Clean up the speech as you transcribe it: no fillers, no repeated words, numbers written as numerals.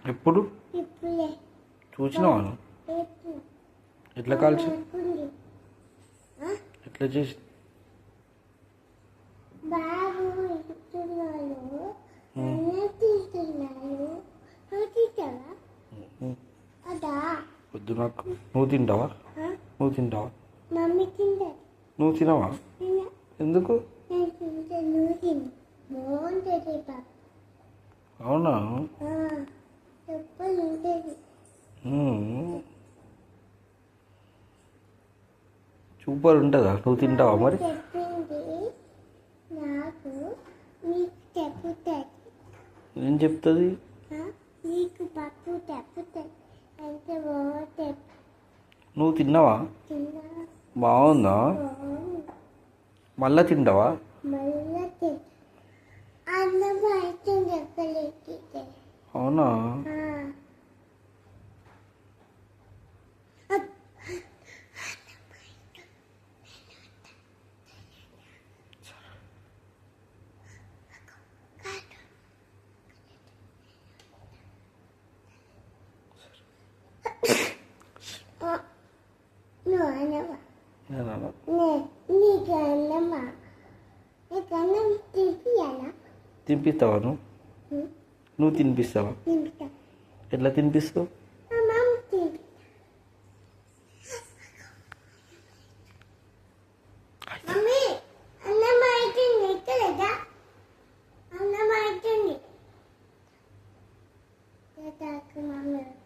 ఎప్పుడు చూసినావా? ఎట్లా కాల్చి ఎట్లా చేసి వద్దు నాకు. నువ్వు తింటావా? నువ్వు తినవా? ఎందుకు? అవునా? సూపర్ ఉంటుందా? నువ్వు తింటావా మరి? ఏం చెప్తుంది? నువ్వు తిన్నావా? బాగుందా? మళ్ళా తింటావా? అవునా? తినిపిస్తావా? నువ్వు తినిపిస్తావా? ఎట్లా తినిపిస్తావు? Mama.